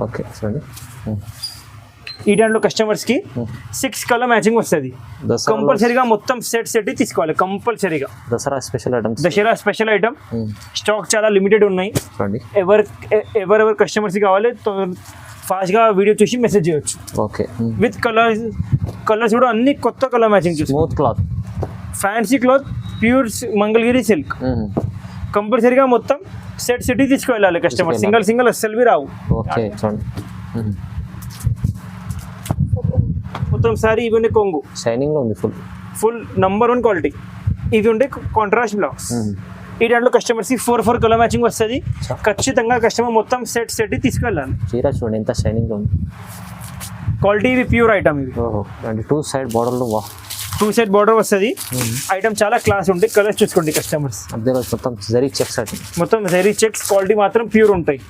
Okay చూడండి. ఈ దాంట్లో కస్టమర్స్కి 6 కలర్ మ్యాచింగ్ వస్తుంది. కంపల్సరీగా మొత్తం సెట్ తీసుకోవాలి కంపల్సరీగా. దసరా స్పెషల్ ఐటమ్ స్టాక్ చాలా లిమిటెడ్ ఉన్నాయి. ఎవరెవరు కస్టమర్స్ కావాలి ఫాస్ట్గా వీడియో చూసి మెసేజ్ చేయొచ్చు. ఓకే విత్ కలర్స్ కూడా అన్ని కొత్త కలర్ మ్యాచింగ్ చూసి. Smooth cloth, fancy cloth, pure Mangalagiri silk. కంపల్సరీగా మొత్తం సెట్ తీసుకువెళ్ళాలి కస్టమర్. సింగల్ అస్సలు రావు. ఓకే చూడండి. మొత్తం సారీ ఇవి ఉండే కొంగు షైనింగ్ ఉంది, ఫుల్ నంబర్ 1 క్వాలిటీ. ఇవి ఉండే కాంట్రాస్ట్ బ్లౌజ్. ఈ దాంట్లో కస్టమర్స్కి 4 కలర్ మ్యాచింగ్ వస్తుంది. ఖచ్చితంగా కస్టమర్ మొత్తం సెట్ తీసుకెళ్ళాలి. చీర చూడండి ఎంత షైనింగ్ ఉంది. క్వాలిటీ ఇవి ప్యూర్ ఐటమ్. ఇవి టూ సైడ్ బార్డర్ వస్తుంది. ఐటమ్ చాలా క్లాస్ ఉంటాయి. కలర్స్ చూసుకోండి కస్టమర్స్. మొత్తం జరీ చెక్స్ ఐటమ్, మొత్తం జరీ చెక్స్. క్వాలిటీ మాత్రం ప్యూర్ ఉంటాయి.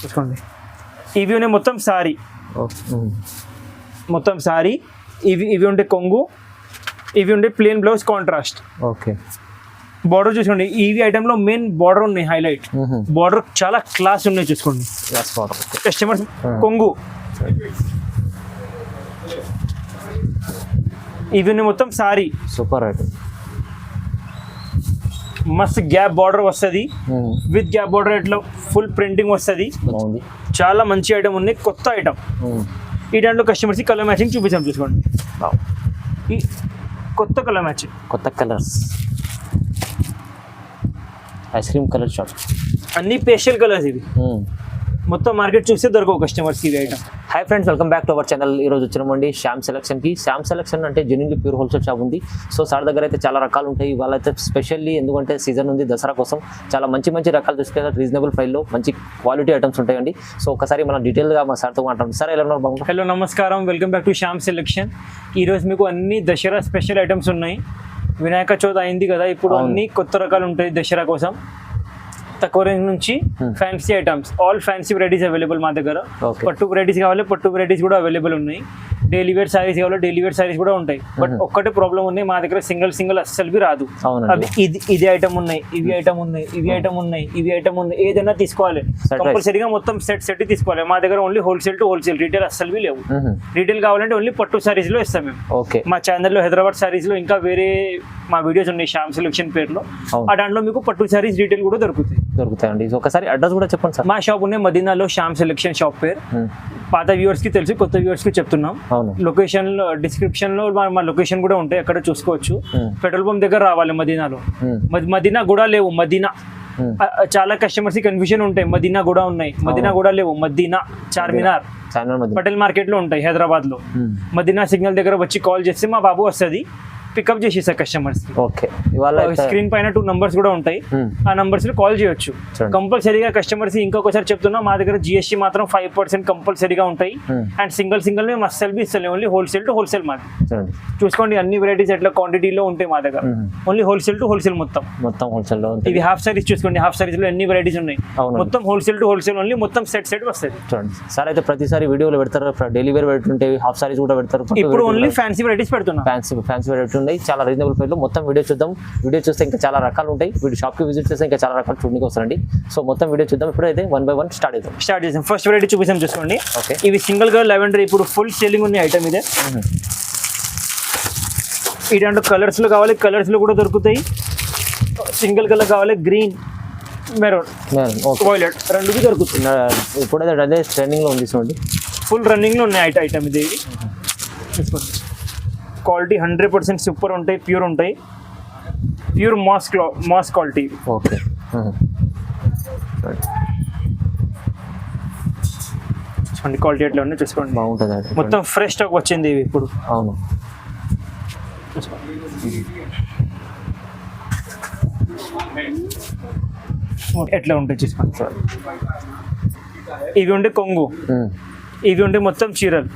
చూసుకోండి. ఇవి ఉన్నాయి మొత్తం సారీ. ఇవి ఉండే కొంగు, ఇవి ఉండే plain blouse contrast. Okay border చూసుకోండి. ఇవి ఐటమ్ లో మెయిన్ బార్డర్ ఉన్నాయి, హైలైట్ బార్డర్ చాలా క్లాస్ ఉన్నాయి. చూసుకోండి కస్టమర్స్. కొంగు ఇవి ఉన్నాయి మొత్తం సారీ. Super item. మస్త్ గ్యాప్ బార్డర్ వస్తుంది. విత్ గ్యాప్ బార్డర్ ఇట్లా ఫుల్ ప్రింటింగ్ వస్తుంది. చాలా మంచి ఐటమ్ ఉన్నాయి, కొత్త ఐటమ్. ఈ దాంట్లో కస్టమర్స్కి కలర్ మ్యాచింగ్ చూపించాం. చూసుకోండి. ఈ కొత్త కలర్ మ్యాచింగ్, కొత్త colours. Ice cream colour shop, అన్ని పేస్టల్ కలర్స్. ఇవి మొత్తం మార్కెట్ చూస్తే దొరకవు కస్టమర్స్కి ఇవి item. Hi friends, welcome back to our channel. ఈరోజు వచ్చినామండి శ్యామ్ సెలక్షన్కి. శ్యామ్ సెలక్షన్ అంటే జెన్యూన్లీ ప్యూర్ హోల్సేల్ షాప్ ఉంది. సో సార్ దగ్గర అయితే చాలా రకాలు ఉంటాయి. ఇవాళ అయితే స్పెషల్లీ ఎందుకంటే సీజన్ ఉంది, దసరా కోసం చాలా మంచి రకాలు తీసుకెళ్ళి రీజనబుల్ ప్రైస్లో మంచి క్వాలిటీ ఐటమ్స్ ఉంటాయండి. సో ఒకసారి మనం డీటెయిల్గా మా సార్తో మాట్లాడడం. సార్ ఎలా ఉన్నారు? బాగుంటుంది. హలో, నమస్కారం. Welcome back to Shyam selection. ఈరోజు మీకు అన్ని దసరా స్పెషల్ ఐటమ్స్ ఉన్నాయి. వినాయక చవితి అయింది కదా, ఇప్పుడు అన్ని కొత్త రకాలు ఉంటాయి దసరా కోసం. తక్కువ రేంజ్ నుంచి fancy items, all fancy varieties available మా దగ్గర. పట్టు వెరైటీస్ కావాలి, పట్టు వెరైటీస్ కూడా అవైలబుల్ ఉన్నాయి. డైలీ వేర్ సారీస్ కావాలి, డైలీ వేర్ సారీస్ కూడా ఉంటాయి. బట్ ఒక్కటే ప్రాబ్లం ఉన్నాయి, మా దగ్గర సింగిల్ అస్సలు రాదు. అది ఇది ఐటమ్ ఉన్నాయి, ఇవి ఐటమ్ ఉన్నాయి, ఇవి ఐటమ్ ఉన్నాయి. ఏదైనా తీసుకోవాలి కంపల్సరీగా మొత్తం సెట్ తీసుకోవాలి. మా దగ్గర only wholesale to wholesale, retail అస్సలు లేవు. రీటైల్ కావాలంటే ఓన్లీ పట్టు సారీస్ లో ఇస్తాం మేము. మా ఛానల్లో హైదరాబాద్ సారీస్ లో ఇంకా వేరే మా వీడియోస్ ఉన్నాయి శ్యామ్ సెలక్షన్ పేరులో. ఆ దాంట్లో మీకు పట్టు సారీస్ రీటైల్ కూడా దొరుకుతాయండి. ఒకసారి అడ్రస్ కూడా చెప్పండి సార్. మా షాప్ ఉన్నాయి మదీనాలో, శ్యామ్ సెలక్షన్ షాప్ పేరు. పాత వ్యూవర్స్ కి తెలుసు, కొత్త వ్యూవర్స్ కి చెప్తున్నాం. లొకేషన్ లో డిస్క్రిప్షన్ లో మా లొకేషన్ కూడా ఉంటాయి, అక్కడ చూసుకోవచ్చు. పెట్రోల్ పంప్ దగ్గర రావాలి మదీనాలో. మదీనా కూడా లేవు, మదీనా. చాలా కస్టమర్స్ కి కన్ఫ్యూజన్ ఉంటాయి. మదీనా కూడా ఉన్నాయి, మదీనా కూడా లేవు. మదీనా చార్మినార్ పటేల్ మార్కెట్ లో ఉంటాయి హైదరాబాద్ లో. మదీనా సిగ్నల్ దగ్గర వచ్చి కాల్ చేస్తే మా బాబు వస్తుంది, పికప్ చేసేసా కస్టమర్స్. స్క్రీన్ పైన 2 నంబర్స్ కూడా ఉంటాయి, ఆ నంబర్స్ లో కాల్ చేయొచ్చు. కంపల్సరీగా కస్టమర్స్ ఇంకొకసారి చెప్తున్నా, మా దగ్గర జిఎస్టీ మాత్రం 5% కంపల్సరీగా ఉంటాయి. అండ్ సింగిల్ మేము అస్సలు బి ఇస్తలేము, ఓన్లీ హోల్సేల్ టు హోల్సేల్. మాది చూసుకోండి, అన్ని వెరైటీస్ ఎట్లా క్వాంటిటీలో ఉంటాయి మా దగ్గర. ఓన్లీ హోల్సేల్ టు హోల్సేల్ మొత్తం హోల్సేల్ లో. ఇది హాఫ్ సారీస్ చూసుకోండి, హాఫ్ సారీస్ లో ఎన్ని వెరైటీస్ ఉన్నాయి. మొత్తం హోల్సేల్ టు హోల్సేల్, ఓన్లీ మొత్తం సెట్ వస్తుంది. చూడండి సార్, అయితే ప్రతిసారి వీడియోలో పెడతారు, డైలీ వేర్ పెడుతుంటే హాఫ్ సారీస్ కూడా పెడతారు. ఇప్పుడు ఓన్లీ ఫ్యాన్సీ వెరైటీస్ పెడుతున్నా, ఫ్యాన్సీ వెరైటీ చాలా రీజనబుల్ ప్రైస్ లో. మొత్తం వీడియో చూద్దాం. వీడియో చూస్తే ఇంకా చాలా రకాలు ఉంటాయి. వీడియో షాప్ కి విజిట్ చేస్తే ఇంకా చాలా రకాలు చూడడానికి వస్తారండి. సో మొత్తం వీడియో చూద్దాం. ఇప్పుడైతే 1 by 1 స్టార్ట్ చేద్దాం. ఫస్ట్ వెరైటీ చూపిస్తాం, చూసుకోండి. ఇవి సింగిల్ గా లెవెండర్, ఇప్పుడు ఫుల్ సేలింగ్ ఉన్న ఐటమ్ ఇదే. ఈ దాంట్లో కలర్స్ లో కావాలి, కలర్స్ లో కూడా దొరుకుతాయి. సింగిల్ కలర్ కావాలి, గ్రీన్, మెరూన్, వైలెట్, రెండుకి దొరుకుతుంది. ఇప్పుడైతే అదే ట్రెండింగ్ లో ఉంది చూడండి, ఫుల్ రన్నింగ్ లో ఉన్నాయి ఐటమ్ ఇది. చూసుకోండి, క్వాలిటీ 100% సూపర్ ఉంటాయి, ప్యూర్ ఉంటాయి. Pure mass quality. ఓకే, చూసుకోండి క్వాలిటీ ఎట్లా ఉన్నాయి, చూసుకోండి. బాగుంటుంది, మొత్తం ఫ్రెష్ స్టాక్ వచ్చింది ఇవి ఇప్పుడు. అవును, ఎట్లా ఉంటాయి చూసుకోండి. ఇవి ఉంటే కొంగు, ఇవి ఉంటే మొత్తం చీరలు,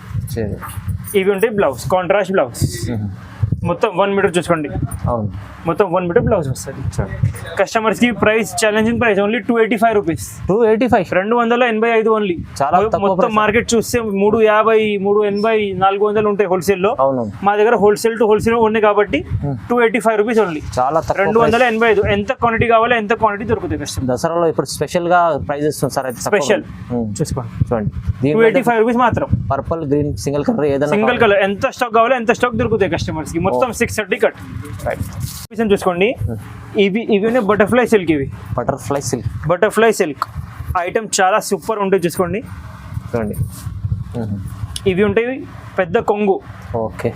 ఇవి ఉంటే బ్లౌజ్, కాంట్రాస్ట్ బ్లౌజ్. మొత్తం 1 మీటర్ చూసుకోండి, అవును మొత్తం 1 మీటర్ బ్లౌజ్ వస్తుంది. కస్టమర్స్ కి price challenging price only 285 rupees, 285, 285 only. చాలా తక్కువ మొత్తం price. మార్కెట్ చూస్తే 350, 380, 400 ఉంటాయి హోల్సేల్ లో. అవును మా దగ్గర హోల్సేల్ టు హోల్సేల్ ఉన్నాయి కాబట్టి 285 రూపీస్ ఓన్లీ, చాలా తక్కువ. 285. ఎంత క్వాంటిటీ కావాలో ఎంత క్వాంటిటీ దొరుకుతాయి కస్టమర్. దసరాలో ఇప్పుడు స్పెషల్ గా ప్రైజెస్ సార్ అయితే తక్కువ. స్పెషల్ చూసుకోండి, చూడండి 285 రూపీస్ మాత్రం. పర్పుల్ గ్రీన్ సింగిల్ కలర్ ఏదైనా సింగిల్ కలర్ ఎంత స్టాక్ కావాలో ఎంత స్టాక్ దొరుకుతాయి కస్టమర్స్ కి. మొత్తం 630 కట్. చూసుకోండి, ఇవి బటర్ఫ్లై సిల్క్, ఇవి butterfly silk. Butterfly silk item చాలా సూపర్ ఉంటాయి చూసుకోండి. చూడండి ఇవి ఉంటాయి పెద్ద కొంగు. ఓకే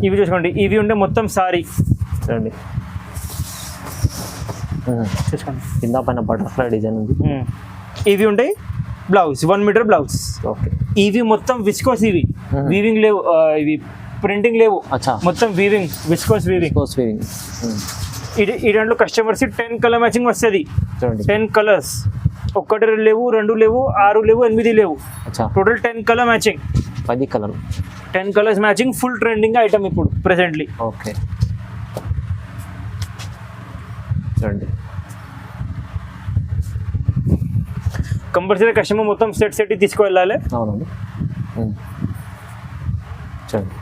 ఇవి చూసుకోండి, ఇవి ఉంటే మొత్తం సారీ. చూడండి చూసుకోండి కింద పైన బటర్ఫ్లై డిజైన్ ఉంది. ఇవి ఉంటాయి బ్లౌజ్, 1 మీటర్ బ్లౌజ్. ఓకే ఇవి మొత్తం విస్కోస్, ఇవి వీవింగ్ లేవు, ఇవి ప్రింటింగ్ లేవు, అచ్చా మొత్తం వీవింగ్, విస్కోస్ వీవింగ్. వీవింగ్. ఈ దాంట్లో కస్టమర్స్ 10 కలర్ మ్యాచింగ్ వస్తుంది. చూడండి 10 కలర్స్, 1 లేవు, 2 లేవు, 6 లేవు, 8 లేవు, అచ్చా total 10 colour matching. 10 colour, 10 colours matching, full trending item ఇప్పుడు ప్రెసెంట్లీ. ఓకే చూడండి కంపల్సరీ కస్టమర్ మొత్తం సెట్ తీసుకువెళ్ళాలి. అవునండి చూడండి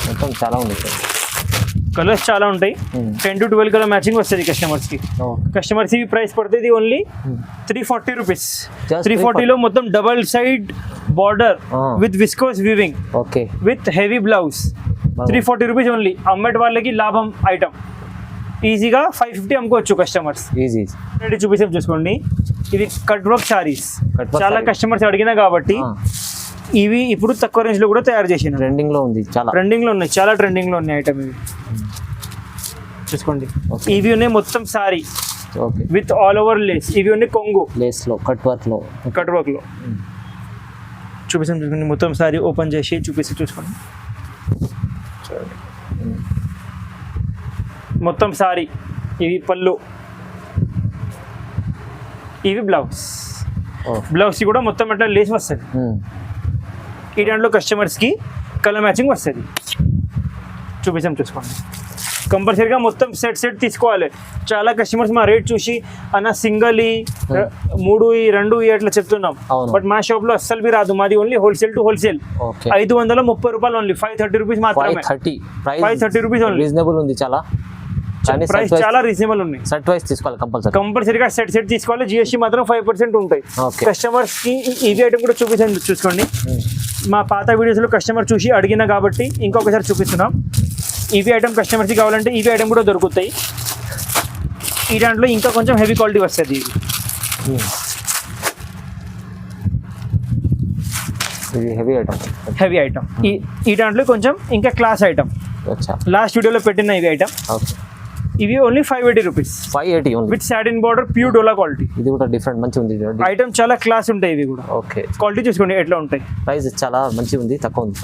మొత్తం చాలా ఉంది సార్. కలర్స్ చాలా ఉంటాయి, 10 to 12 కలర్ మ్యాచింగ్ వస్తుంది కస్టమర్స్ కి. కస్టమర్స్ ఈ ప్రైస్ పడుతుంది ఓన్లీ 340 రూపీస్. 340లో మొత్తం double side border with viscose weaving, okay with heavy blouse. 340 rupees only. అమ్మేటి వాళ్ళకి లాభం ఐటమ్. ఈజీగా 550 అమ్ముకోవచ్చు కస్టమర్స్. ఈజీ చూపిస్తాం చూసుకోండి. ఇవి కట్ వర్క్ సారీస్ చాలా కస్టమర్స్ అడిగినా కాబట్టి ఇవి ఇప్పుడు తక్కువ రేంజ్ లో కూడా తయారు చేసిన ట్రెండింగ్ లో ఉంది, చాలా ట్రెండింగ్ లో ఉన్నాయి, చాలా ట్రెండింగ్ లో ఉన్నాయి ఐటమ్. ఇవి చూసుకోండి, ఇవి ఉన్నాయి మొత్తం sari with all over lace. ఇవి ఉన్నాయి కొంగు లేస్ లో, కట్ వర్క్ లో. చూపిస్తాం చూసుకోండి, మొత్తం సారీ ఓపెన్ చేసి చూపిస్తే చూసుకోండి. మొత్తం సారీ, ఇవి పళ్ళు, ఇవి బ్లౌజ్. బ్లౌజ్ కూడా మొత్తం అట్లా లేస్ వస్తుంది. ఈ దాంట్లో కస్టమర్స్కి కలర్ మ్యాచింగ్ వస్తుంది. చూపిస్తాం చూసుకోండి. కంపల్సరీగా మొత్తం సెట్ తీసుకోవాలి. చాలా కస్టమర్స్ మా రేట్ చూసి అన్న సింగల్ 3 2 అట్లా చెప్తున్నాం, బట్ మా షాప్ లో అస్సలు బి రాదు. మాది ఓన్లీ హోల్సేల్ టు హోల్సేల్. 530 రూపాయలు ఓన్లీ, 530 రూపీస్ మాత్రమే. 530 రూపీస్ ఓన్లీ. రీజనబుల్ ఉంది చాలా, ప్రైస్ చాలా రీజనబుల్ ఉన్నాయి. సెట్ వైస్ తీసుకోవాలి కంపల్సరీగా సెట్ తీసుకోవాలి. జిఎస్టీ మాత్రం 5% ఉంటాయి. కస్టమర్స్ కి ఇవి ఐటమ్ కూడా చూపించండి చూసుకోండి. మా పాత వీడియోస్ లో కస్టమర్ చూసి అడిగినా కాబట్టి ఇంకొకసారి చూపిస్తున్నాం. ఇవి ఐటమ్ కస్టమర్స్ కి కావాలంటే ఇవి ఐటమ్ కూడా దొరుకుతాయి. ఈ దాంట్లో ఇంకా కొంచెం హెవీ క్వాలిటీ వస్తుంది. హెవీ ఐటమ్ ఈ దాంట్లో కొంచెం ఇంకా క్లాస్ ఐటమ్ లాస్ట్ వీడియోలో పెట్టిన ఇవి ఐటమ్. ఇవి only 580 rupees. 580 only with satin border, pure dola quality. ఇది కూడా డిఫరెంట్ మంచి ఉంది ఐటమ్, చాలా క్లాస్ ఉంటాయి ఇవి కూడా. ఓకే క్వాలిటీ చూసుకోండి ఎట్లా ఉంటాయి. ప్రైస్ చాలా మంచి ఉంది, తక్కువ ఉంది.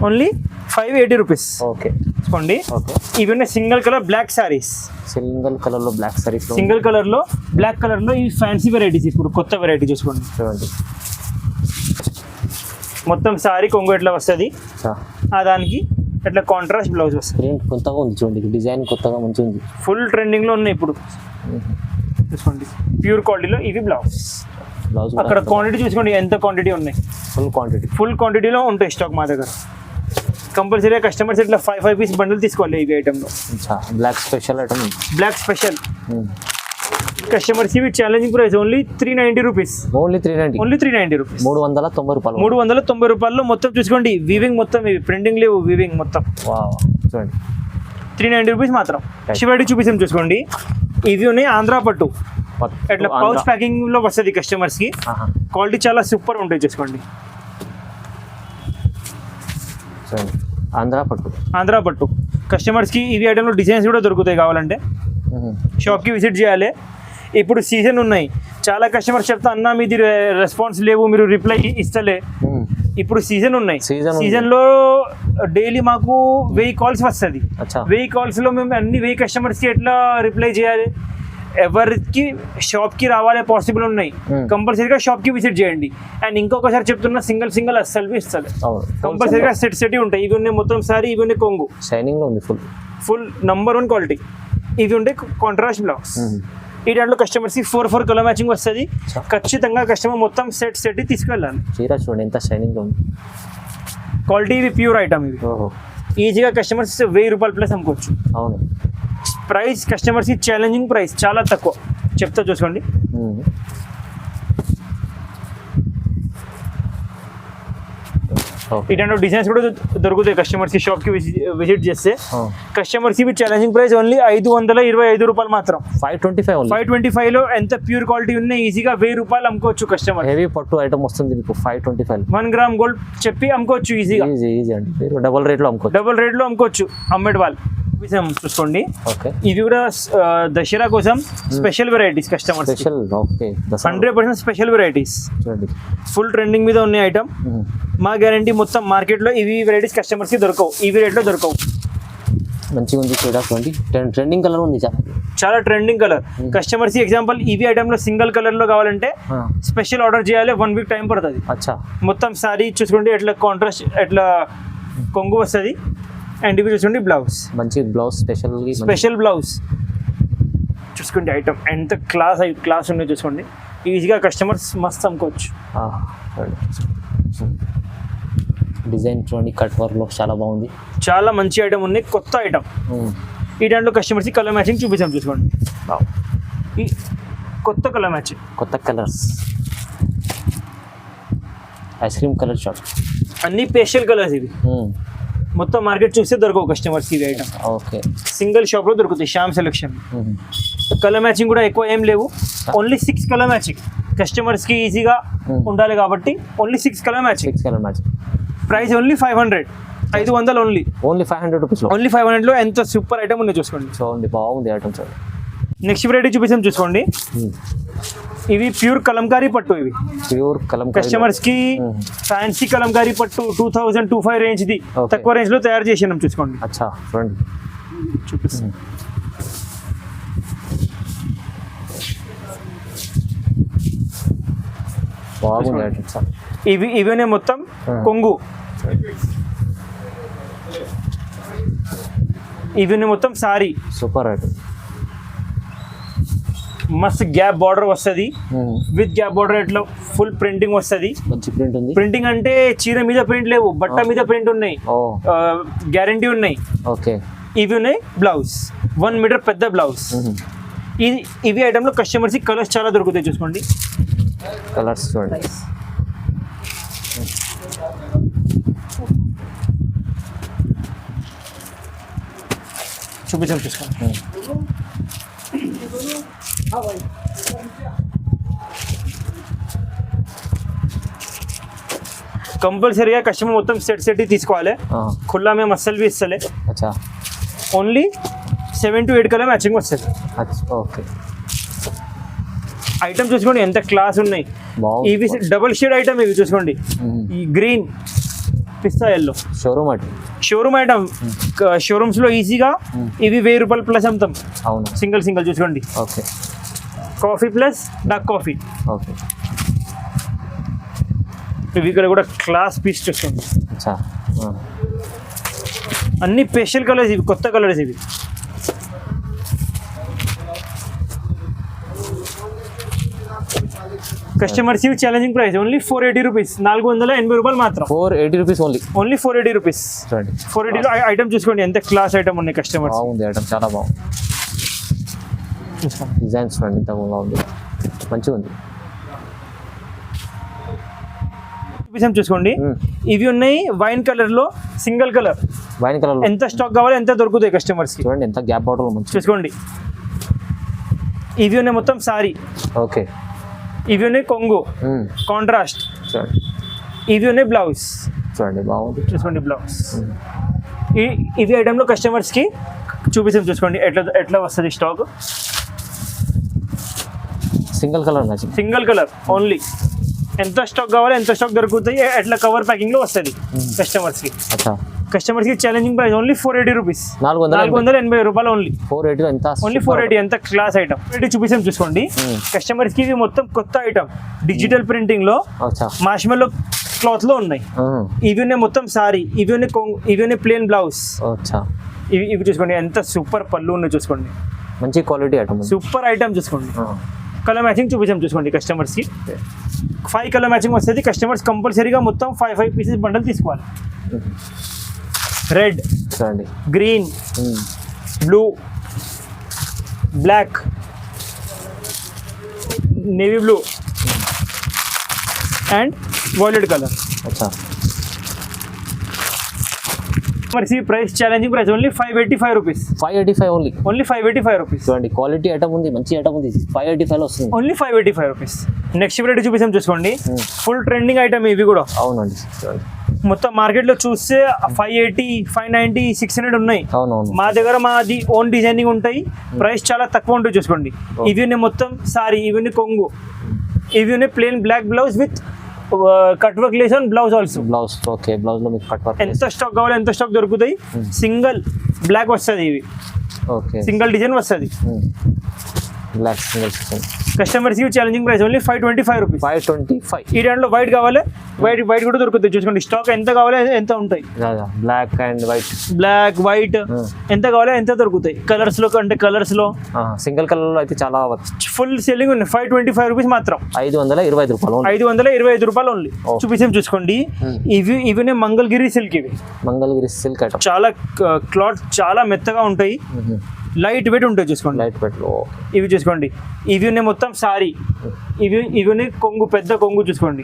Only 580 rupees. ఓకే చూసుకోండి. ఇవి ఉన్నాయి single colour black saris. Single colour లో బ్లాక్ సారీస్, సింగిల్ కలర్ లో బ్లాక్ కలర్ లో ఇవి ఫ్యాన్సీ వెరైటీస్. ఇప్పుడు కొత్త వెరైటీ చూసుకోండి. చూడండి మొత్తం సారీ కొంగు ఎట్లా వస్తుంది, దానికి ఎట్లా కాంట్రాస్ట్ బ్లౌజ్ వస్తుంది. కొత్తగా ఉంది చూడండి, డిజైన్ కొత్తగా మంచి ఉంది. ఫుల్ ట్రెండింగ్ లో ఉన్నాయి ఇప్పుడు. చూసుకోండి ప్యూర్ క్వాలిటీలో ఇవి బ్లౌజ్. అక్కడ క్వాంటిటీ చూసుకోండి ఎంత క్వాంటిటీ ఉన్నాయి. ఫుల్ క్వాంటిటీలో ఉంటాయి స్టాక్ మా దగ్గర. కంపల్సరీగా కస్టమర్స్ ఇట్లా 5 పీస్ బండిల్ తీసుకోవాలి ఈ ఐటెంలో. Black special item, black special. Customers ఇవి challenging price only 390 rupees. Only 390 rupees. 390 రూపాయలు. 390 రూపాయల్లో మొత్తం చూసుకోండి. వీవింగ్ మొత్తం, ఇవి ప్రింటింగ్ లేవు, వీవింగ్ మొత్తం. చూడండి 390 రూపీస్ మాత్రం. శివాడి చూపిస్తాం చూసుకోండి. ఇవి ఉన్నాయి ఆంధ్ర పట్టు, ఇట్లా పౌచ్ ప్యాకింగ్ లో వస్తుంది కస్టమర్స్ కి. క్వాలిటీ చాలా సూపర్ ఉంటాయి చూసుకోండి. ఆంధ్ర పట్టు కస్టమర్స్ కి ఇవి ఐటెంలో డిజైన్స్ కూడా దొరుకుతాయి. కావాలంటే షాప్ కి విజిట్ చేయాలి. ఇప్పుడు సీజన్ ఉన్నాయి, చాలా కస్టమర్స్ చెప్తా అన్న మీది రెస్పాన్స్ లేవు, మీరు రిప్లై ఇస్తలే. ఇప్పుడు సీజన్ ఉన్నాయి, సీజన్ లో డైలీ మాకు 1000 కాల్స్ వస్తుంది. 1000 కాల్స్ లో మేము అన్ని 1000 కస్టమర్స్ కి ఎట్లా రిప్లై చేయాలి, ఎవరికి షాప్ కి రావాలే పాసిబుల్ ఉన్నాయి కంపల్సరీగా షాప్ కి విజిట్ చేయండి. అండ్ ఇంకొకసారి చెప్తున్నా, సింగిల్ అస్సలు ఇస్తారు, కంపల్సరీగా సెట్ ఉంటాయి. ఇవి ఉన్నాయి మొత్తం సారీ, ఇవి ఉన్నాయి కొంగు, షైనింగ్ లో ఉంది ఫుల్ నంబర్ 1 క్వాలిటీ. ఇవి ఉండే కాంట్రాస్ట్ బ్లౌజ్. ఈ దాంట్లో కస్టమర్స్ కి 4 కలర్ మ్యాచింగ్ వస్తుంది. ఖచ్చితంగా కస్టమర్ మొత్తం సెట్ తీసుకెళ్ళాలి. చీర చూడండి ఎంత షైనింగ్ లో ఉంది, క్వాలిటీ ఇవి ప్యూర్ ఐటమ్. ఇవి ఈజీగా కస్టమర్స్ 1000 రూపాయలు ప్లస్ అమ్ముకోవచ్చు. అవును, ప్రైస్ కస్టమర్స్ కి ఛాలెంజింగ్ ప్రైస్, చాలా తక్కువ చెప్తా చూసుకోండి. ఇట్లాంటి డిజైన్స్ కూడా దొరుకుతాయి కస్టమర్స్ కి షాప్ కి విజిట్ చేస్తే. కస్టమర్స్ కి ఛాలెంజింగ్ ప్రైస్ ఓన్లీ 525 రూపాయలు మాత్రం. 525 లో ఎంత ప్యూర్ క్వాలిటీ ఉన్నాయి, ఈజీగా 1000 రూపాయలు అమ్ముకోవచ్చు కస్టమర్. హెవీ పట్టు ఐటమ్ వస్తుంది మీకు 525. 1 గ్రామ్ గోల్డ్ చెప్పి అమ్ముకోవచ్చు ఈజీగా. ఈజీ అండి, మీరు డబుల్ రేట్ లో అమ్ముకోవచ్చు అమ్మేటి వాళ్ళు. చూసుకోండి, ఇవి కూడా దసరా కోసం special varieties customer. 100% special varieties, full trending మీద ఉన్నాయి ఐటమ్. మా గ్యారంటీ మొత్తం మార్కెట్ లో ఇవి వెరైటీస్ కస్టమర్స్ కి దొరకవు, ఇవి రేట్ లో దొరకవు. మంచిగా ఉంది చూడండి, ట్రెండింగ్ కలర్ ఉంది, చాలా ట్రెండింగ్ కలర్. కస్టమర్స్ కి ఎగ్జాంపుల్ ఇవి ఐటమ్ లో సింగిల్ కలర్ లో కావాలంటే స్పెషల్ ఆర్డర్ చేయాలి, 1 వీక్ టైం పడుతుంది. మొత్తం సారీ చూసుకోండి, ఎట్లా కాంట్రాస్ట్ ఎట్లా కొంగు వస్తుంది. అండ్ ఇవి చూసుకోండి బ్లౌజ్, మంచి బ్లౌజ్, స్పెషల్ బ్లౌజ్ చూసుకోండి. ఐటమ్ ఎంత క్లాస్ ఉన్నాయి చూసుకోండి, ఈజీగా కస్టమర్స్ మస్త్ అమ్ముకోవచ్చు. డిజైన్ చూడండి, కట్ వర్క్ లో చాలా బాగుంది, చాలా మంచి ఐటమ్ ఉన్నాయి, కొత్త ఐటమ్. ఈ దాంట్లో కస్టమర్స్ కలర్ మ్యాచింగ్ చూపించాం చూసుకోండి. ఈ కొత్త కలర్ మ్యాచింగ్, కొత్త colours, ice cream colour shop, అన్ని పేస్టల్ కలర్స్. ఇవి మొత్తం మార్కెట్ చూస్తే దొరకవు కస్టమర్స్ కి ఐటమ్. సింగిల్ షాప్ లో దొరుకుతాయి శ్యామ్ సెలెక్షన్. కలర్ మ్యాచింగ్ కూడా ఎక్కువ ఏం లేవు, ఓన్లీ 6 కలర్ మ్యాచింగ్. కస్టమర్స్ కి ఈజీగా ఉండాలి కాబట్టి only 6 colour matching. Price only 500, 500 only 500 rupees. Only 500 లో ఎంత సూపర్ ఐటమ్ ఉంది చూసుకోండి. చూడండి బాగుంది ఐటమ్. నెక్స్ట్ వెరైటీ చూపించాం చూసుకోండి. ఇవి ప్యూర్ కలంకారీ పట్టు. ఇవి ప్యూర్ కలంకారీ కస్టమర్స్ కి ఫ్యాన్సీ కలంకారీ పట్టు 2025 రేంజ్ ది తక్కువ రేంజ్ లో తయారు చేసినాం చూసుకోండి. అచ్చా చూడండి, చూపిస్తాం. బాగుంది ఐటమ్ సార్. ఇవనే మొత్తం కొంగు, ఇవన్నీ మొత్తం సారీ. సూపర్ ఐటమ్, మస్త్ గ్యాప్ బార్డర్ వస్తుంది, విత్ గ్యాప్ బార్డర్ ఇట్లా ఫుల్ ప్రింటింగ్ వస్తుంది. మంచి ప్రింట్ ఉంది. ప్రింటింగ్ అంటే చీర మీద ప్రింట్ లేవు, బట్ట మీద ప్రింట్ ఉన్నాయి, గ్యారంటీ ఉన్నాయి. ఓకే, ఇవి ఉన్నాయి బ్లౌజ్, 1 మీటర్ పెద్ద బ్లౌజ్. ఇవి ఐటమ్ లో కస్టమర్స్ కలర్స్ చాలా దొరుకుతాయి చూసుకోండి. కలర్స్ చూడండి, చూపించాం చూసుకోండి. కంపల్సరీగా కస్టమర్ మొత్తం సెట్ తీసుకోవాలి. ఖుల్లా మేము అస్సలు ఇస్తలే. ఓన్లీ 7 to 8 కలర్ మ్యాచింగ్ వస్తుంది. ఓకే, ఐటమ్ చూసుకోండి ఎంత క్లాస్ ఉన్నాయి. ఇవి డబుల్ షేడ్ ఐటమ్. ఇవి చూసుకోండి, ఈ గ్రీన్, పిస్తా ఎల్లో, షోరూమ్ ఐటమ్. షోరూమ్స్ లో ఈజీగా ఇవి 1000 రూపాయలు ప్లస్ అమ్ముతాం. అవును, సింగిల్ చూసుకోండి. Okay, coffee plus dark coffee. Okay, ఇవి ఇక్కడ కూడా క్లాస్ పీస్ చూసుకోండి. అన్ని స్పెషల్ కలర్స్, ఇవి కొత్త కలర్స్. ఇవి కస్టమర్స్ ఇవి ఛాలెంజింగ్ ప్రైస్ ఓన్లీ 480 రూపీస్, 480 రూపాయలు మాత్రం. 480 రూపీస్ ఓన్లీ 480 రూపీస్. 480 లో ఐటమ్ చూసుకోండి ఎంత క్లాస్ ఐటమ్ ఉన్నాయి కస్టమర్స్. బాగుంది ఐటమ్, చాలా బాగుంది. డిజైన్స్ చూడండి ఎంత బాగుంది, మంచిగా ఉంది. చూసుకోండి, ఇవి ఉన్నాయి వైన్ కలర్ లో, సింగిల్ కలర్. వైన్ కలర్ ఎంత స్టాక్ కావాలి ఎంత దొరుకుతాయి కస్టమర్స్. చూడండి ఎంత గ్యాప్ బార్డర్ చూసుకోండి. ఇవి ఉన్నాయి మొత్తం సారీ. ఓకే, ఇవి ఉన్నాయి కొంగు కాంట్రాస్ట్. ఇవి ఉన్నాయి బ్లౌజ్. చూడండి బాగుంది, చూసుకోండి బ్లౌజ్. ఇవి ఐటమ్ లో కస్టమర్స్ కి చూపిస్తాం చూసుకోండి ఎట్లా వస్తుంది స్టాక్. Single colour only. ఎంత స్టాక్ కావాలి ఎంత స్టాక్ దొరుకుతాయి, ఎట్లా కవర్ ప్యాకింగ్ లో వస్తుంది కస్టమర్స్ కి. కస్టమర్స్ కి ఛాలెంజింగ్ ప్రైస్ ఓన్లీ 480 రూపీస్, 480 480 రూపాయలు ఓన్లీ. 480 ఎంత? ఓన్లీ 480, ఎంత క్లాస్ ఐటమ్. 480 చూపిస్తాం చూసుకోండి. కస్టమర్స్ కి ఇవి మొత్తం కొత్త ఐటమ్, డిజిటల్ ప్రింటింగ్ లో అచ్చా మార్ష్మెల్లో క్లాత్ లో ఉన్నాయి. ఇవి మొత్తం సారీ, ఇవి ప్లేన్ బ్లౌజ్. అచ్చా ఇవి చూసుకోండి ఎంత సూపర్ పళ్ళు ఉన్నాయి చూసుకోండి, మంచి క్వాలిటీ ఐటమ్, సూపర్ ఐటమ్ చూసుకోండి. కలర్ మ్యాచింగ్ చూపించాం చూసుకోండి కస్టమర్స్ కి. 5 కలర్ మ్యాచింగ్ వస్తుంది. కస్టమర్స్ కంపల్సరీగా మొత్తం 5 పీసెస్ బండల్ తీసుకోవాలి. రెడ్, చూడండి, green, blue, black, navy blue and violet colour. అచ్చా మరి price challenging price only 585 rupees. 585 only 585 rupees. చూడండి క్వాలిటీ ఐటమ్ ఉంది, మంచి ఐటమ్ ఉంది. 585 లో వస్తుంది, ఓన్లీ 585 రూపీస్. నెక్స్ట్ వెరైటీ చూపిస్తాం చూసుకోండి. ఫుల్ ట్రెండింగ్ ఐటమ్ ఇవి కూడా. అవునండి చూడండి, మొత్తం మార్కెట్ లో చూస్తే 580, 590, 600 ఉన్నాయి. అవునవును. మా దగ్గర మాది ఓన్ డిజైనింగ్ ఉంటాయి, ప్రైస్ చాలా తక్కువ ఉంటుంది చూసుకోండి. ఇవి మొత్తం సారీ, ఇవి కొంగు, ఇవి plain black blouse with cut work lace blouse also. Blouse okay, blouse లో మీకు కట్ వర్క్. ఎంత స్టాక్ కావాలి ఎంత స్టాక్ దొరుకుతాయి. సింగిల్ బ్లాక్ వస్తుంది, ఇవి ఓకే సింగిల్ డిజైన్ వస్తుంది. Black single design. కస్టమర్స్ కి ఛాలెంజింగ్ ప్రైస్ ఓన్లీ 525 రూపీస్. 525. ఈ దాంట్లో వైట్ కావాలి, వైట్ కూడా దొరుకుతుంది చూసుకోండి. స్టాక్ ఎంత కావాలి ఎంత ఉంటాయి. Black and white, black white ఎంత కావాలి ఎంత దొరుకుతాయి. కలర్స్ లో అంటే కలర్స్ లో సింగిల్ కలర్ లో అయితే చాలా ఫుల్ సెల్లింగ్ ఉంది. 525 రూపీస్ మాత్రం. 525 రూపాయలు. 525 రూపాయలు ఓన్లీ. చూపించాం చూసుకోండి. ఇవి మంగళగిరి సిల్క్, ఇవి మంగళగిరి సిల్క్ ఐటమ్. చాలా క్లాత్ చాలా మెత్తగా ఉంటాయి, లైట్ వెయిట్ ఉంటాయి చూసుకోండి. లైట్ వెయిట్ లో ఇవి చూసుకోండి. ఇవి మొత్తం సారీ, ఇవి కొంగు, పెద్ద కొంగు చూసుకోండి.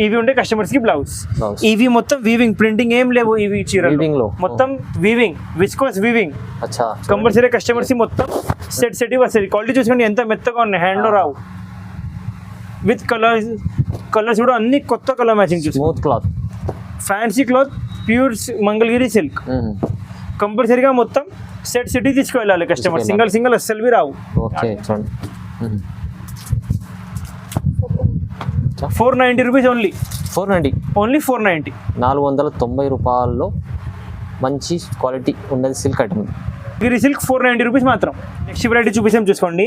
ఇవి ఉండే కస్టమర్స్ కి బ్లౌజ్. ఇవి మొత్తం వీవింగ్, ప్రింటింగ్ ఏం లేవు. ఇవి చీరలు మొత్తం weaving, viscose weaving. Compulsory customers కి మొత్తం సెట్ వస్తుంది. క్వాలిటీ చూసుకోండి ఎంత మెత్తగా ఉన్నాయి, హ్యాండ్ లో రావు. విత్ కలర్స్ కూడా అన్ని కొత్త colour matching. Smooth cloth, fancy cloth, pure Mangalagiri silk. కంపల్సరీగా మొత్తం సెట్ తీసుకువెళ్ళాలి కస్టమర్. సింగిల్ అస్సలు రావు. ఓకే చూడండి, 490 రూపీస్ ఓన్లీ. 490 ఓన్లీ 490. 490 రూపాయల్లో మంచి క్వాలిటీ ఉన్నది సిల్క్ ఐటమ్. గిరి సిల్క్ 490 రూపీస్ మాత్రం. నెక్స్ట్ వెరైటీ చూపిస్తాం చూసుకోండి.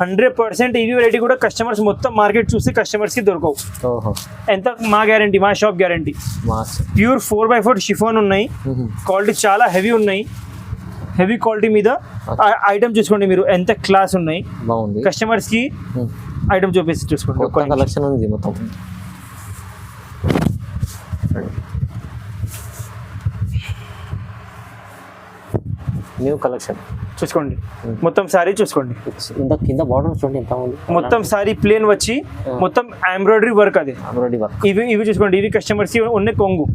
100% ఇవి వెరైటీ కూడా కస్టమర్స్ మొత్తం మార్కెట్ చూసి కస్టమర్స్కి దొరకవు. ఓహో, ఎంత మా గ్యారంటీ, మా shop guarantee. Pure 4x4 chiffon ఉన్నాయి. క్వాలిటీ చాలా హెవీ ఉన్నాయి. హెవీ క్వాలిటీ మీద ఐటమ్ చూసుకోండి మీరు ఎంత క్లాస్ ఉన్నాయి. బాగుంది. కస్టమర్స్ కి ఐటమ్ చూపిస్తే చూసుకోండి. కలెక్షన్ ఉంది మొత్తం. న్యూ కలెక్షన్ చూసుకోండి. మొత్తం సారీ చూసుకోండి. ఇంత కింద బార్డర్ చూడండి ఎంత ఉంది. మొత్తం సారీ ప్లేన్ వచ్చి మొత్తం ఎంబ్రాయిడరీ వర్క్. అది ఎంబ్రాయిడరీ వర్క్. ఇవి చూసుకోండి. ఇవి కస్టమర్స్ కి ఉన్న కొంగు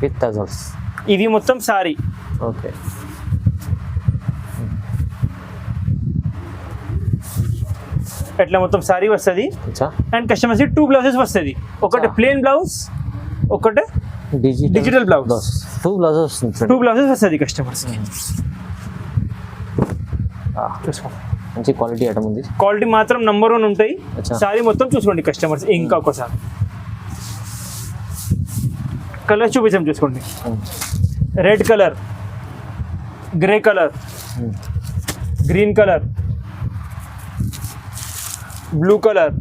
విత్ టజల్స్. ఇవి మొత్తం సారీ. ఓకే, ఎట్లా మొత్తం సారీ వస్తుంది. అండ్ కస్టమర్స్ కి 2 బ్లౌజెస్ వస్తుంది. ఒకటి ప్లేన్ బ్లౌజ్, ఒకటి డిజిటల్ బ్లౌజ్. 2 బ్లౌజెస్ వస్తుంది కస్టమర్స్ కి. మంచి క్వాలిటీ ఐటమ్ ఉంది. క్వాలిటీ మాత్రం నంబర్ 1 ఉంటాయి. సారీ మొత్తం చూసుకోండి కస్టమర్స్. ఇంకా ఒకసారి కలర్ చూపించాం చూసుకోండి. Red colour, grey colour, green colour, blue colour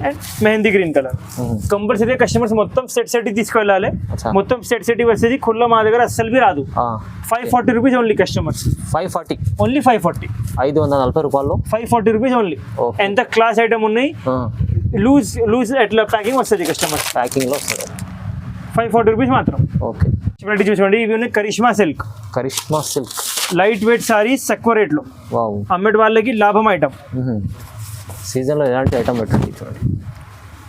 and mehndi green colour. Compulsory customers మొత్తం సెట్ తీసుకెళ్ళాలి. మొత్తం సెట్ వస్తుంది. ఖుల్లా మా దగ్గర అస్సలు రాదు. 540 రూపీస్ ఓన్లీ కస్టమర్స్. 540 ఓన్లీ 540. 540 రూపాయలు. 540 రూపీస్ ఓన్లీ. ఎంత క్లాస్ ఐటమ్ ఉన్నాయి. లూజ్ ఎట్లా ప్యాకింగ్ వస్తుంది కస్టమర్స్. ప్యాకింగ్ లో వస్తుంది. 540 రూపీస్ మాత్రం. ఓకే, చూసుకోండి. ఇవి ఉన్నాయి Karishma silk. Karishma silk light weight saris, తక్కువ రేట్లో. అమ్మేటి వాళ్ళకి లాభం ఐటమ్. సీజన్లో ఎలాంటి ఐటమ్ పెట్టండి చూడండి.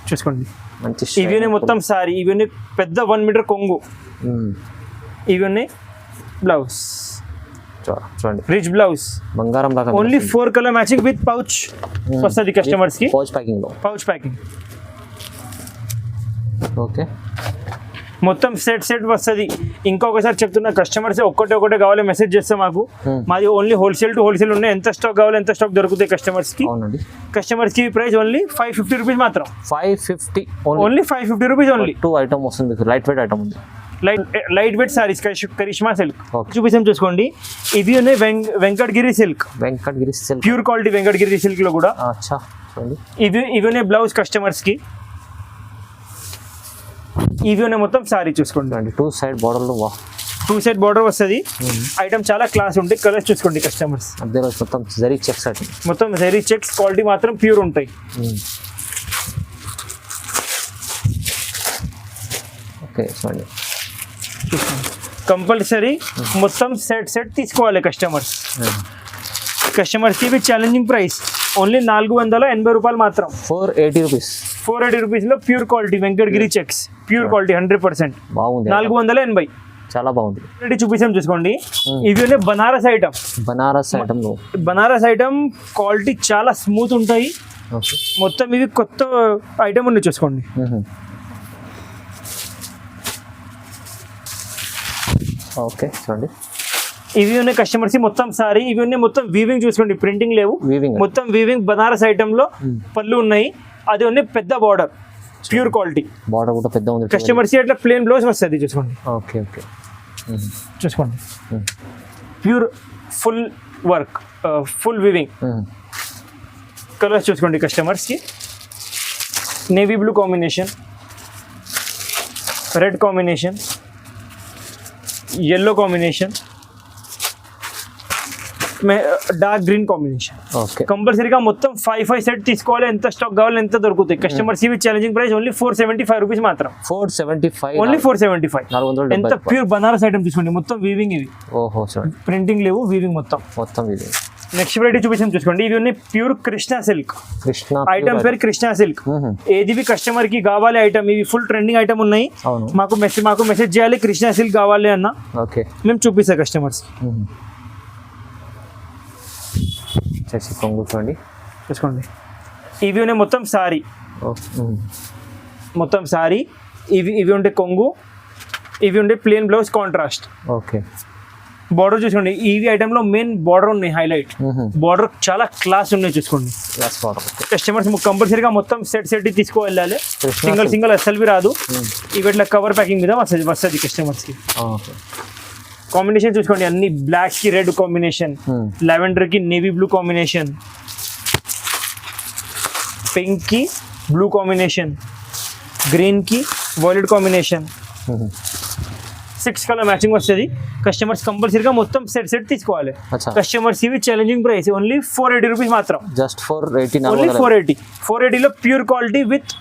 చూసుకోండి మంచి. ఇవి మొత్తం సారీ. ఇవి పెద్ద 1 మీటర్ కొంగు. ఇవి బ్లౌజ్ చూడండి. రిచ్ బ్లౌజ్, బంగారం లాగా. Only 4 colour matching with pouch వస్తుంది కస్టమర్స్ కి. Pouch packing. ఓకే, మొత్తం సెట్ వస్తుంది. ఇంకొకసారి చెప్తున్నా కస్టమర్స్ ఒకటే కావాలి మెసేజ్ చేస్తే మాకు. మాది ఓన్లీ హోల్సేల్ టు హోల్సేల్ ఉన్నాయి. ఎంత స్టాక్ కావాలి ఎంత స్టాక్ దొరుకుతాయి కస్టమర్స్ కి. కస్టమర్స్ కి ప్రైస్ ఓన్లీ 550 రూపీస్ మాత్రం. 550 ఓన్లీ 550 రూపీస్ ఓన్లీ. 2 ఐటమ్ వస్తుంది. లైట్ వెయిట్ ఐటమ్ ఉంది. Light weight saris Karishma silk Okay. చూపిస్తాం చూసుకోండి. ఇవి ఉన్నాయి Venkatagiri silk, Venkatagiri silk. Pure quality Venkatagiri silk లో కూడా. అచ్చా చూడండి. ఇవి ఉన్నాయి బ్లౌజ్ కస్టమర్స్ కి. ఇవి ఉన్నాయి మొత్తం సారీ చూసుకోండి. చూడండి 2 సైడ్ బార్డర్లో వా 2 సైడ్ బార్డర్ వస్తుంది. ఐటమ్ చాలా క్లాస్ ఉంటాయి. కలర్స్ చూసుకోండి కస్టమర్స్. మధ్యలో మొత్తం జరీ చెక్స్ అటు. మొత్తం జరీ చెక్స్, క్వాలిటీ మాత్రం ప్యూర్ ఉంటాయి. ఓకే చూడండి. కంపల్సరీ మొత్తం సెట్ తీసుకోవాలి కస్టమర్స్. కస్టమర్స్కి ఇవి ఛాలెంజింగ్ ప్రైస్ ఓన్లీ 480 రూపాయలు మాత్రం. 480 రూపీస్. 480 రూపీస్లో pure quality Venkatagiri checks, pure quality 100%. బాగుంది. 480. చాలా బాగుంది. చూపిస్తాం చూసుకోండి. ఇవి ఉన్నాయి Banaras item. Banaras item. Banaras item quality చాలా స్మూత్ ఉంటాయి. ఓకే. మొత్తం ఇవి కొత్త ఐటమ్ ఉన్నాయి చూసుకోండి. ఓకే చూడండి. ఇవి ఉన్నాయి కస్టమర్స్ మొత్తం సారీ. ఇవి ఉన్నాయి మొత్తం వీవింగ్ చూసుకోండి, ప్రింటింగ్ లేవు. వీవింగ్ మొత్తం వీవింగ్ బనారస్ ఐటమ్ లో పళ్ళు ఉన్నాయి. అది ఉన్నాయి పెద్ద బార్డర్, ప్యూర్ క్వాలిటీ. బార్డర్ కూడా పెద్ద ఉంది. కస్టమర్స్ అట్లా ప్లేన్ బ్లౌజ్ వస్తుంది చూసుకోండి. ఓకే ఓకే చూసుకోండి. Pure full work, full weaving. Colours చూసుకోండి కస్టమర్స్కి. Navy blue combination, red combination, yellow combination, dark green combination. Okay. కంపల్సరీగా మొత్తం 5 సెట్ తీసుకోవాలి. ఎంత స్టాక్ కావాలి ఎంత దొరుకుతాయి. కస్టమర్స్ ఇవి ఛాలెంజింగ్ ప్రైస్ ఓన్లీ 475 రూపీస్ మాత్రం. 475. ఓన్లీ 475. 470. ఎంత ప్యూర్ బనారస్ ఐటమ్ తీసుకోండి. మొత్తం వీవింగ్ ఇవి. ఓహో చూడండి. ప్రింటింగ్ లేవు, వీవింగ్ మొత్తం. మొత్తం ఇది. నెక్స్ట్ వెరైటీ చూపించాం చూసుకోండి. ఇవి ఉన్నాయి pure Krishna silk. Krishna item పేరు కృష్ణా సిల్క్. ఏది కస్టమర్ కి కావాలి ఐటమ్, ఇవి ఫుల్ ట్రెండింగ్ ఐటమ్ ఉన్నాయి. అవును. మాకు మెసేజ్ చేయాలి కృష్ణా సిల్క్ కావాలి అన్న. ఓకే. మేము చూపిస్తాం కస్టమర్స్. చేసి కొంగు చూడండి చూసుకోండి. ఇవి ఉన్నాయి మొత్తం సారీ. మొత్తం సారీ. ఇవి ఉండే కొంగు, ఇవి ఉండే plain blouse contrast. Okay. Border చూసుకోండి. ఈవీ ఐటమ్ లో మెయిన్ బార్డర్ ఉన్నాయి, హైలైట్ బార్డర్ చాలా క్లాస్ ఉన్నాయి చూసుకోండి. Class border. కస్టమర్స్ కంపల్సరీగా మొత్తం సెట్ తీసుకువెళ్ళాలి. సింగిల్ అస్సలు రాదు. ఇవి ఇట్లా కవర్ ప్యాకింగ్ మీద వస్తుంది కస్టమర్స్ కి. కాంబినేషన్ చూసుకోండి. అన్ని బ్లాక్ కి రెడ్ కాంబినేషన్, లెవెండర్ కి నేవీ బ్లూ కాంబినేషన్, పింక్ కి బ్లూ కాంబినేషన్, గ్రీన్ కి వైలెట్ కాంబినేషన్. 6 కలర్ మ్యాచింగ్ వస్తుంది. కస్టమర్స్ కంపల్సరీగా మొత్తం సెట్ తీసుకోవాలి. కస్టమర్స్ ఇవి ఛాలెంజింగ్ ప్రైస్ ఓన్లీ 480 రూపీస్ మాత్రం. జస్ట్ 480. ఓన్లీ 480. 480లో pure quality with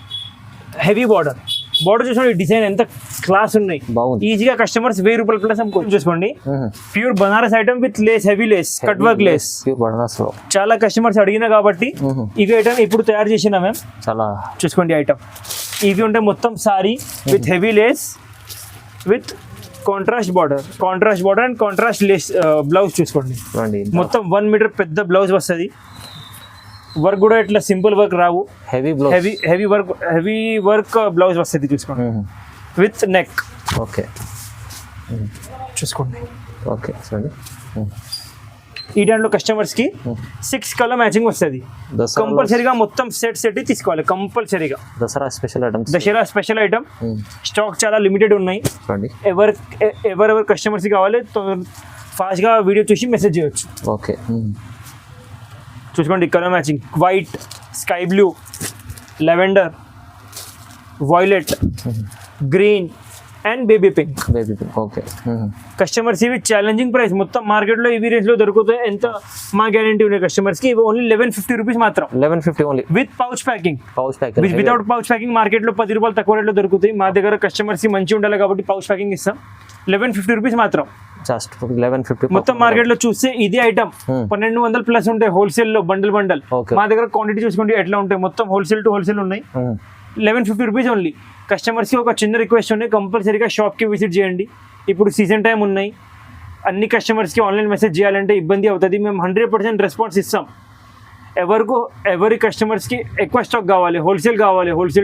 heavy border. Border చూసుకోండి, డిజైన్ ఎంత క్లాస్ ఉన్నాయి. బాగుంది. ఈజీగా కస్టమర్స్ 1000 రూపాయల ప్లస్ అమ్ముకోవచ్చు చూసుకోండి. Pure Banaras item with lace, heavy lace, cut work Lay's. Pure Banaras లో చాలా కస్టమర్స్ అడిగినా కాబట్టి ఇవి ఐటమ్ ఇప్పుడు తయారు చేసినా మేము. చాలా చూసుకోండి ఐటమ్. ఇవి ఉంటే మొత్తం sari with heavy lace with contrast border and contrast lace blouse చూసుకోండి. మొత్తం 1 మీటర్ పెద్ద బ్లౌజ్ వస్తుంది. వర్క్ కూడా ఇట్లా సింపుల్ వర్క్ రావు, హెవీ వర్క్ బ్లౌజ్ వస్తుంది చూసుకోండి విత్ నెక్. ఓకే చూసుకోండి. ఓకే చూడండి. ఈ దాంట్లో కస్టమర్స్ కి 6 కలర్ మ్యాచింగ్ వస్తుంది. కంపల్సరీగా మొత్తం సెట్ తీసుకోవాలి కంపల్సరీగా. Dasara special item. స్టాక్ చాలా లిమిటెడ్ ఉన్నాయి. ఎవరెవరు కస్టమర్స్ కావాలి ఫాస్ట్ గా వీడియో చూసి మెసేజ్ చేయొచ్చు. ఓకే. చూసుకోండి colour matching. White, sky blue, lavender, violet, green and baby pink. Okay. Customers ఇవి ఛాలెంజింగ్ ప్రైస్. మొత్తం మార్కెట్లో ఇవి రేంజ్ లో దొరుకుతాయి. ఎంత మా గ్యారంటీ ఉన్నాయి కస్టమర్స్ కి. ఓన్లీ 1150 రూపీస్ మాత్రం. 1150 only with pouch packing. Without pouch packing మార్కెట్లో 10 రూపాయలు తక్కువ రేట్లో దొరుకుతాయి. మా దగ్గర కస్టమర్స్ కి మంచి ఉండాలి కాబట్టి పౌచ్ ప్యాకింగ్ ఇస్తాం. 1150 రూపీస్ మాత్రం. జస్ట్ 1150. మొత్తం మార్కెట్ లో చూస్తే ఇదే ఐటమ్ 1200 ప్లస్ ఉంటాయి హోల్సేల్ లో, బండల్. మా దగ్గర క్వాంటిటీ చూసుకోండి ఎట్లా ఉంటాయి. మొత్తం హోల్సేల్ టు హోల్సేల్ ఉన్నాయి. 1150 రూపీస్ ఓన్లీ. కస్టమర్స్ కి ఒక చిన్న రిక్వెస్ట్ ఉన్నాయి, కంపల్సరీగా షాప్ కి విజిట్ చేయండి. ఇప్పుడు సీజన్ టైం ఉన్నాయి. అన్ని కస్టమర్స్ కి ఆన్లైన్ మెసేజ్ చేయాలంటే ఇబ్బంది అవుతుంది. మేము 100% రెస్పాన్స్ ఇస్తాం. ఎవరి కస్టమర్స్ కి ఎక్కువ స్టాక్ కావాలి, హోల్సేల్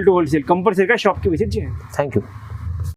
టు హోల్సేల్, కంపల్సరీగా షాప్ కి విజిట్ చేయండి. Thank you.